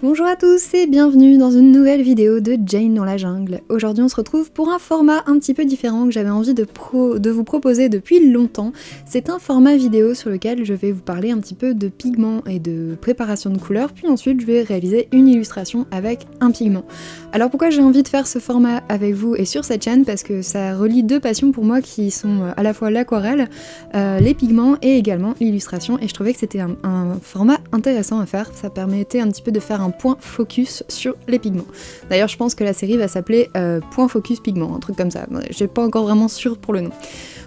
Bonjour à tous et bienvenue dans une nouvelle vidéo de Jane dans la jungle. Aujourd'hui on se retrouve pour un format un petit peu différent que j'avais envie de vous proposer depuis longtemps. C'est un format vidéo sur lequel je vais vous parler un petit peu de pigments et de préparation de couleurs, puis ensuite je vais réaliser une illustration avec un pigment. Alors pourquoi j'ai envie de faire ce format avec vous et sur cette chaîne? Parce que ça relie deux passions pour moi qui sont à la fois l'aquarelle, les pigments et également l'illustration, et je trouvais que c'était un format intéressant à faire. Ça permettait un petit peu de faire un point focus sur les pigments. D'ailleurs je pense que la série va s'appeler Point Focus Pigment, un truc comme ça. J'ai pas encore vraiment sûr pour le nom.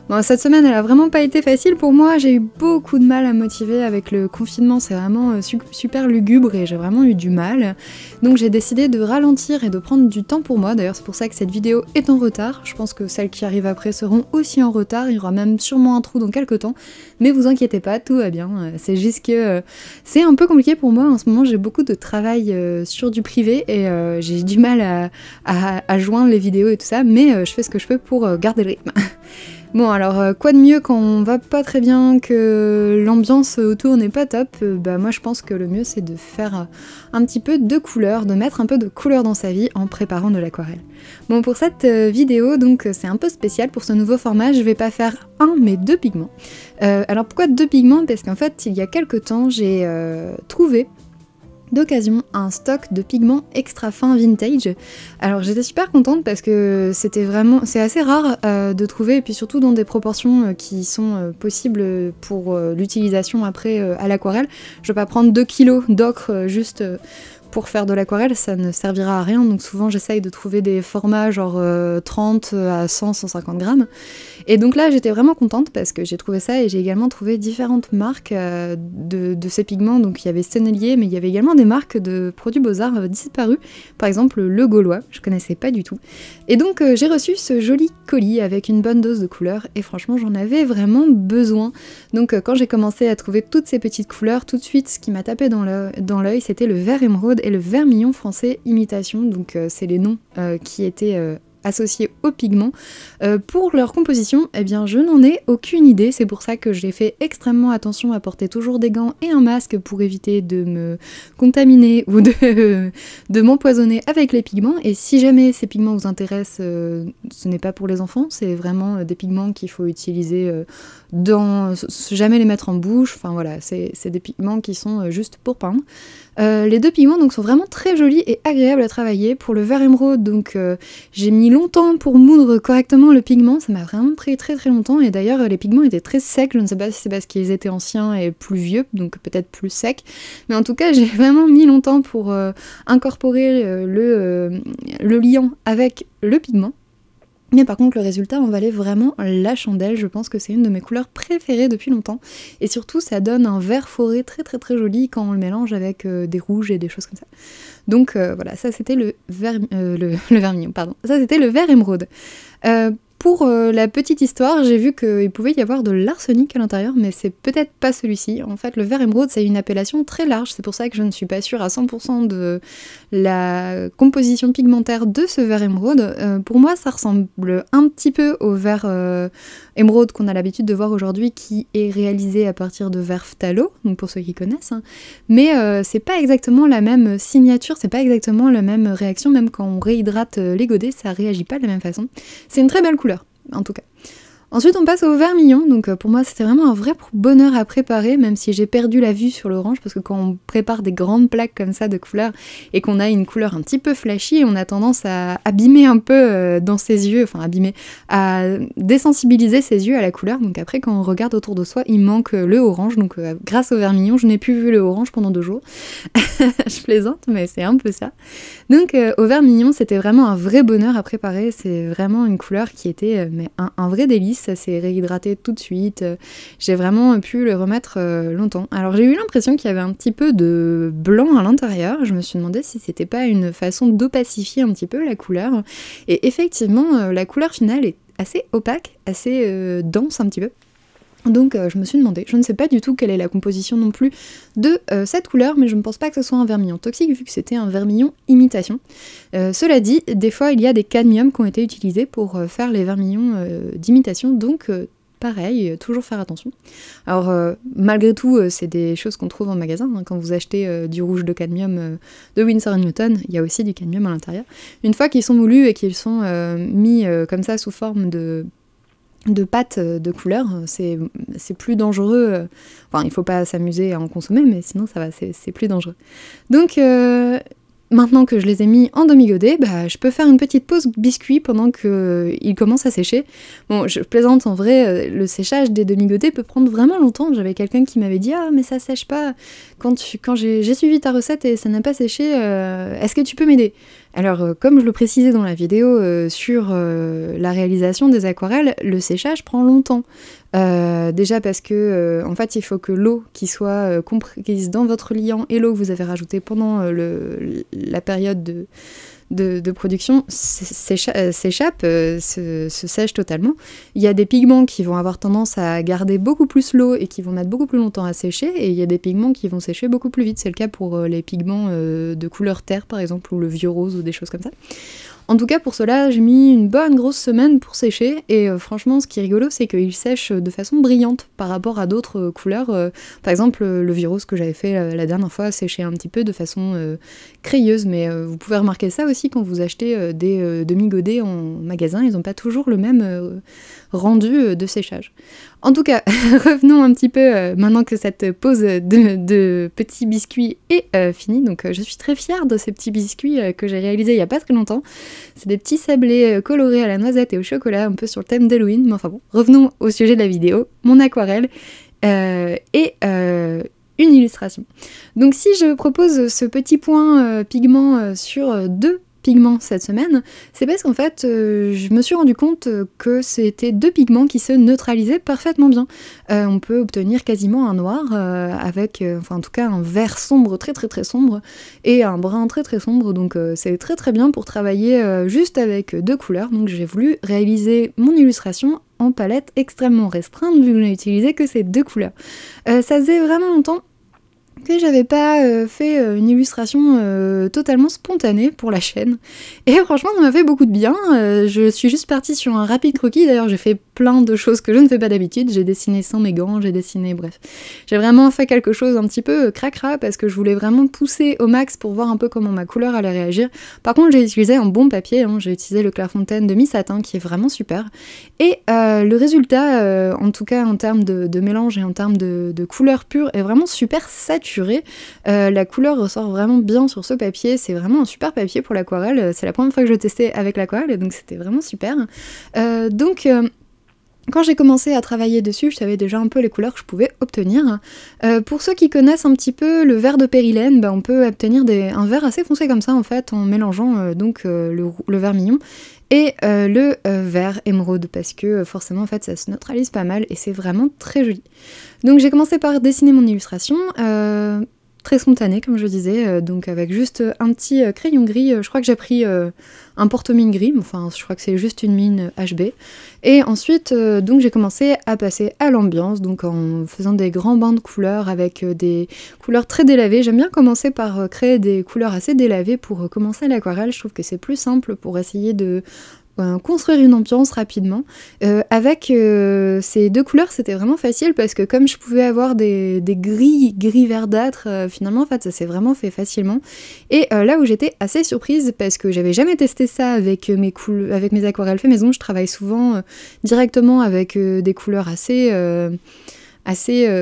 Bon, cette semaine elle a vraiment pas été facile pour moi, j'ai eu beaucoup de mal à me motiver avec le confinement, c'est vraiment super lugubre et j'ai vraiment eu du mal. Donc j'ai décidé de ralentir et de prendre du temps pour moi. D'ailleurs c'est pour ça que cette vidéo est en retard, je pense que celles qui arrivent après seront aussi en retard, il y aura même sûrement un trou dans quelques temps, mais vous inquiétez pas, tout va bien. C'est juste que c'est un peu compliqué pour moi en ce moment, j'ai beaucoup de travail sur du privé et j'ai du mal à joindre les vidéos et tout ça, mais je fais ce que je peux pour garder le rythme. Bon alors quoi de mieux quand on va pas très bien, que l'ambiance autour n'est pas top, bah moi je pense que le mieux c'est de faire un petit peu de couleur, de mettre un peu de couleur dans sa vie en préparant de l'aquarelle. Bon pour cette vidéo donc c'est un peu spécial pour ce nouveau format, je vais pas faire un mais deux pigments. Alors pourquoi deux pigments? Parce qu'en fait il y a quelques temps j'ai trouvé d'occasion un stock de pigments extra fins vintage. Alors j'étais super contente parce que c'est assez rare de trouver, et puis surtout dans des proportions qui sont possibles pour l'utilisation après à l'aquarelle. Je vais pas prendre 2 kilos d'ocre juste pour faire de l'aquarelle, ça ne servira à rien, donc souvent j'essaye de trouver des formats genre 30 à 100, 150 grammes. Et donc là j'étais vraiment contente parce que j'ai trouvé ça, et j'ai également trouvé différentes marques de ces pigments. Donc il y avait Sennelier, mais il y avait également des marques de produits Beaux-Arts disparus, par exemple le Gaulois, je connaissais pas du tout. Et donc j'ai reçu ce joli colis avec une bonne dose de couleurs, et franchement j'en avais vraiment besoin. Donc quand j'ai commencé à trouver toutes ces petites couleurs, tout de suite ce qui m'a tapé dans l'œil c'était le vert émeraude et le vermillon français imitation, donc c'est les noms qui étaient associés aux pigments. Pour leur composition, eh bien je n'en ai aucune idée, c'est pour ça que j'ai fait extrêmement attention à porter toujours des gants et un masque pour éviter de me contaminer ou de m'empoisonner avec les pigments. Et si jamais ces pigments vous intéressent, ce n'est pas pour les enfants, c'est vraiment des pigments qu'il faut utiliser jamais les mettre en bouche, enfin voilà, c'est des pigments qui sont juste pour peindre. Les deux pigments donc sont vraiment très jolis et agréables à travailler. Pour le vert émeraude, donc j'ai mis longtemps pour moudre correctement le pigment, ça m'a vraiment pris très longtemps, et d'ailleurs les pigments étaient très secs, je ne sais pas si c'est parce qu'ils étaient anciens et plus vieux, donc peut-être plus secs, mais en tout cas j'ai vraiment mis longtemps pour incorporer le liant avec le pigment. Mais par contre le résultat en valait vraiment la chandelle, je pense que c'est une de mes couleurs préférées depuis longtemps, et surtout ça donne un vert forêt très joli quand on le mélange avec des rouges et des choses comme ça. Donc voilà, ça c'était le vermillon, pardon. Ça c'était le vert émeraude. Pour la petite histoire, j'ai vu qu'il pouvait y avoir de l'arsenic à l'intérieur, mais c'est peut-être pas celui-ci. En fait, le vert émeraude, c'est une appellation très large, c'est pour ça que je ne suis pas sûre à 100% de la composition pigmentaire de ce vert émeraude. Pour moi, ça ressemble un petit peu au vert émeraude qu'on a l'habitude de voir aujourd'hui, qui est réalisé à partir de vert phthalo, donc pour ceux qui connaissent. Hein. Mais c'est pas exactement la même signature, c'est pas exactement la même réaction, même quand on réhydrate les godets, ça réagit pas de la même façon. C'est une très belle couleur, en tout cas. Ensuite on passe au vermillon, donc pour moi c'était vraiment un vrai bonheur à préparer, même si j'ai perdu la vue sur l'orange, parce que quand on prépare des grandes plaques comme ça de couleurs et qu'on a une couleur un petit peu flashy, on a tendance à abîmer un peu dans ses yeux, enfin abîmer, à désensibiliser ses yeux à la couleur, donc après quand on regarde autour de soi il manque le orange, donc grâce au vermillon je n'ai plus vu le orange pendant 2 jours. Je plaisante mais c'est un peu ça. Donc au vermillon c'était vraiment un vrai bonheur à préparer, c'est vraiment une couleur qui était un vrai délice. Ça s'est réhydraté tout de suite, j'ai vraiment pu le remettre longtemps. Alors j'ai eu l'impression qu'il y avait un petit peu de blanc à l'intérieur, je me suis demandé si c'était pas une façon d'opacifier un petit peu la couleur, et effectivement la couleur finale est assez opaque, assez dense un petit peu. Donc je me suis demandé, je ne sais pas du tout quelle est la composition non plus de cette couleur, mais je ne pense pas que ce soit un vermillon toxique vu que c'était un vermillon imitation. Cela dit, des fois il y a des cadmiums qui ont été utilisés pour faire les vermillons d'imitation, donc pareil, toujours faire attention. Alors malgré tout, c'est des choses qu'on trouve en magasin, hein. Quand vous achetez du rouge de cadmium de Winsor & Newton, il y a aussi du cadmium à l'intérieur. Une fois qu'ils sont moulus et qu'ils sont mis comme ça sous forme de pâte de couleur, c'est plus dangereux. Enfin, il faut pas s'amuser à en consommer, mais sinon ça va, c'est plus dangereux. Donc maintenant que je les ai mis en demi-godet, bah, je peux faire une petite pause biscuit pendant qu'ils commencent à sécher. Bon, je plaisante, en vrai, le séchage des demi-godets peut prendre vraiment longtemps. J'avais quelqu'un qui m'avait dit « Ah, mais ça sèche pas quand j'ai suivi ta recette et ça n'a pas séché, est-ce que tu peux m'aider ?» Alors, comme je le précisais dans la vidéo sur la réalisation des aquarelles, le séchage prend longtemps. Déjà parce que en fait il faut que l'eau qui soit comprise dans votre liant et l'eau que vous avez rajoutée pendant la période de production s'échappe, se sèche totalement. Il y a des pigments qui vont avoir tendance à garder beaucoup plus l'eau et qui vont mettre beaucoup plus longtemps à sécher, et il y a des pigments qui vont sécher beaucoup plus vite. C'est le cas pour les pigments de couleur terre par exemple, ou le vieux rose ou des choses comme ça. En tout cas, pour cela, j'ai mis une bonne grosse semaine pour sécher, et franchement, ce qui est rigolo, c'est qu'il sèche de façon brillante par rapport à d'autres couleurs. Par exemple, le vieux rose que j'avais fait la dernière fois séchait un petit peu de façon crayeuse, mais vous pouvez remarquer ça aussi quand vous achetez des demi-godets en magasin, ils n'ont pas toujours le même rendu de séchage. En tout cas, revenons un petit peu, maintenant que cette pause de petits biscuits est finie. Donc je suis très fière de ces petits biscuits que j'ai réalisés il n'y a pas très longtemps. C'est des petits sablés colorés à la noisette et au chocolat, un peu sur le thème d'Halloween. Mais enfin bon, revenons au sujet de la vidéo, mon aquarelle et une illustration. Donc si je propose ce petit point pigment sur deux pigments cette semaine, c'est parce qu'en fait je me suis rendu compte que c'était deux pigments qui se neutralisaient parfaitement bien. On peut obtenir quasiment un noir avec, enfin en tout cas un vert sombre très sombre et un brun très sombre, donc c'est très bien pour travailler juste avec deux couleurs. Donc j'ai voulu réaliser mon illustration en palette extrêmement restreinte vu que je n'ai utilisé que ces deux couleurs. Ça faisait vraiment longtemps que j'avais pas fait une illustration totalement spontanée pour la chaîne, et franchement ça m'a fait beaucoup de bien. Je suis juste partie sur un rapide croquis, d'ailleurs j'ai fait plein de choses que je ne fais pas d'habitude, j'ai dessiné sans mes gants, j'ai dessiné, bref. J'ai vraiment fait quelque chose un petit peu cracra parce que je voulais vraiment pousser au max pour voir un peu comment ma couleur allait réagir. Par contre j'ai utilisé un bon papier, hein, j'ai utilisé le Clairefontaine demi-satin qui est vraiment super, et le résultat, en tout cas en termes de mélange et en termes de couleur pure, est vraiment super saturé. La couleur ressort vraiment bien sur ce papier, c'est vraiment un super papier pour l'aquarelle, c'est la première fois que je le testais avec l'aquarelle, donc c'était vraiment super. Quand j'ai commencé à travailler dessus, je savais déjà un peu les couleurs que je pouvais obtenir. Pour ceux qui connaissent un petit peu le vert de périlène, on peut obtenir un vert assez foncé comme ça en fait, en mélangeant le vermillon et le vert émeraude, parce que forcément en fait ça se neutralise pas mal et c'est vraiment très joli. Donc j'ai commencé par dessiner mon illustration, très spontanée comme je disais, donc avec juste un petit crayon gris, je crois que j'ai pris un porte-mine gris, enfin je crois que c'est juste une mine HB, et ensuite donc j'ai commencé à passer à l'ambiance, donc en faisant des grands bains de couleurs avec des couleurs très délavées. J'aime bien commencer par créer des couleurs assez délavées pour commencer l'aquarelle, je trouve que c'est plus simple pour essayer de construire une ambiance rapidement. Avec ces deux couleurs, c'était vraiment facile parce que comme je pouvais avoir des gris verdâtres, finalement en fait ça s'est vraiment fait facilement. Et là où j'étais assez surprise, parce que j'avais jamais testé ça avec mes aquarelles fait maison, je travaille souvent directement avec des couleurs assez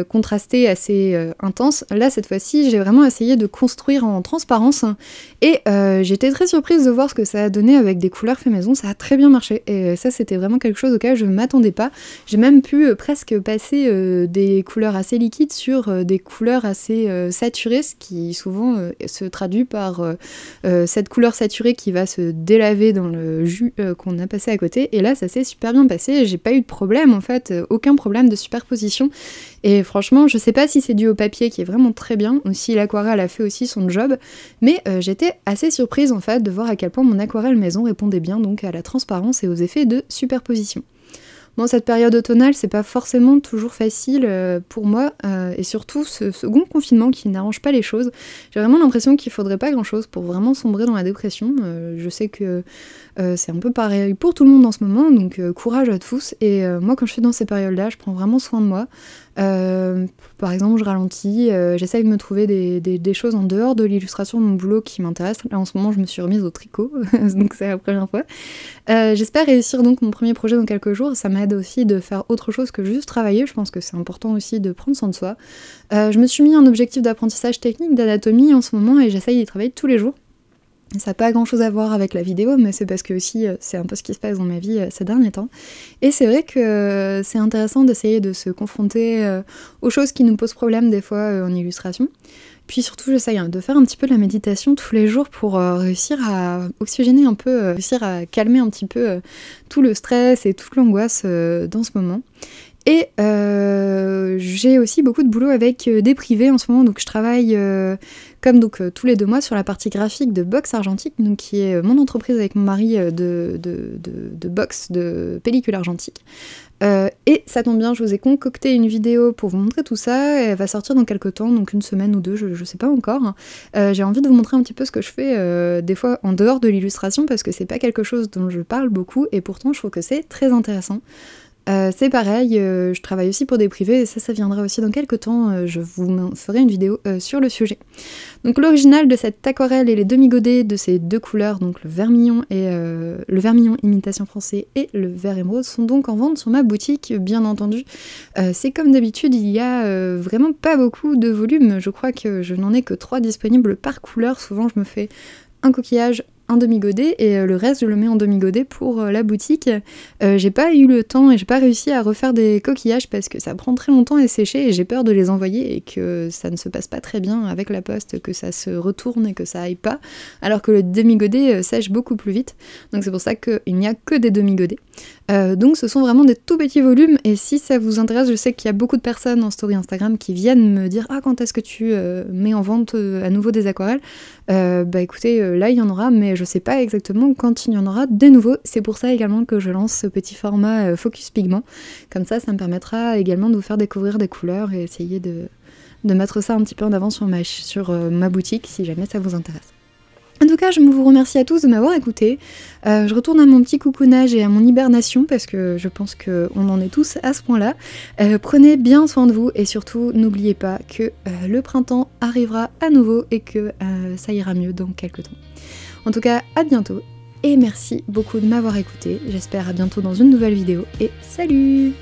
contrastées, assez intenses. Là cette fois-ci j'ai vraiment essayé de construire en transparence, et j'étais très surprise de voir ce que ça a donné avec des couleurs fait maison. Ça a très bien marché, et ça c'était vraiment quelque chose auquel je ne m'attendais pas. J'ai même pu presque passer des couleurs assez liquides sur des couleurs assez saturées, ce qui souvent se traduit par cette couleur saturée qui va se délaver dans le jus qu'on a passé à côté, et là ça s'est super bien passé, j'ai pas eu de problème en fait, aucun problème de superposition. Et franchement, je sais pas si c'est dû au papier qui est vraiment très bien, ou si l'aquarelle a fait aussi son job, mais j'étais assez surprise en fait de voir à quel point mon aquarelle maison répondait bien donc à la transparence et aux effets de superposition. Bon, cette période automnale, c'est pas forcément toujours facile pour moi, et surtout ce second confinement qui n'arrange pas les choses. J'ai vraiment l'impression qu'il faudrait pas grand-chose pour vraiment sombrer dans la dépression. Je sais que c'est un peu pareil pour tout le monde en ce moment, donc courage à tous. Et moi, quand je suis dans ces périodes-là, je prends vraiment soin de moi. Par exemple, je ralentis, j'essaye de me trouver des choses en dehors de l'illustration de mon boulot qui m'intéressent. Là, en ce moment, je me suis remise au tricot, donc c'est la première fois. J'espère réussir donc mon premier projet dans quelques jours. Ça m'aide aussi de faire autre chose que juste travailler. Je pense que c'est important aussi de prendre soin de soi. Je me suis mis un objectif d'apprentissage technique d'anatomie en ce moment et j'essaye d'y travailler tous les jours. Ça n'a pas grand chose à voir avec la vidéo, mais c'est parce que aussi c'est un peu ce qui se passe dans ma vie ces derniers temps. Et c'est vrai que c'est intéressant d'essayer de se confronter aux choses qui nous posent problème des fois en illustration. Puis surtout j'essaye de faire un petit peu de la méditation tous les jours pour réussir à oxygéner un peu, réussir à calmer un petit peu tout le stress et toute l'angoisse dans ce moment. Et j'ai aussi beaucoup de boulot avec des privés en ce moment, donc je travaille comme tous les 2 mois sur la partie graphique de Box Argentique, donc qui est mon entreprise avec mon mari de box, de pellicule argentique. Et ça tombe bien, je vous ai concocté une vidéo pour vous montrer tout ça, elle va sortir dans quelques temps, donc 1 semaine ou 2, je sais pas encore. J'ai envie de vous montrer un petit peu ce que je fais des fois en dehors de l'illustration, parce que c'est pas quelque chose dont je parle beaucoup, et pourtant je trouve que c'est très intéressant. C'est pareil, je travaille aussi pour des privés et ça viendra aussi dans quelques temps, je vous ferai une vidéo sur le sujet. Donc l'original de cette aquarelle et les demi-godets de ces 2 couleurs, donc le vermillon imitation français et le vert émeraude, sont donc en vente sur ma boutique, bien entendu. C'est comme d'habitude, il y a vraiment pas beaucoup de volume, je crois que je n'en ai que 3 disponibles par couleur, souvent je me fais un coquillage, un demi-godet et le reste je le mets en demi-godet pour la boutique. J'ai pas eu le temps et j'ai pas réussi à refaire des coquillages parce que ça prend très longtemps à sécher et j'ai peur de les envoyer et que ça ne se passe pas très bien avec la poste, que ça se retourne et que ça aille pas, alors que le demi-godet sèche beaucoup plus vite, donc c'est pour ça qu'il n'y a que des demi-godets. Donc ce sont vraiment des tout petits volumes et si ça vous intéresse, je sais qu'il y a beaucoup de personnes en story Instagram qui viennent me dire « Ah, quand est-ce que tu mets en vente à nouveau des aquarelles ?» Bah écoutez, là il y en aura, mais je sais pas exactement quand il y en aura des nouveaux. C'est pour ça également que je lance ce petit format Focus Pigment. Comme ça me permettra également de vous faire découvrir des couleurs et essayer de mettre ça un petit peu en avant sur ma boutique si jamais ça vous intéresse. En tout cas, je vous remercie à tous de m'avoir écouté. Je retourne à mon petit coucounage et à mon hibernation parce que je pense qu'on en est tous à ce point-là. Prenez bien soin de vous et surtout n'oubliez pas que le printemps arrivera à nouveau et que ça ira mieux dans quelques temps. En tout cas, à bientôt et merci beaucoup de m'avoir écouté. J'espère à bientôt dans une nouvelle vidéo et salut!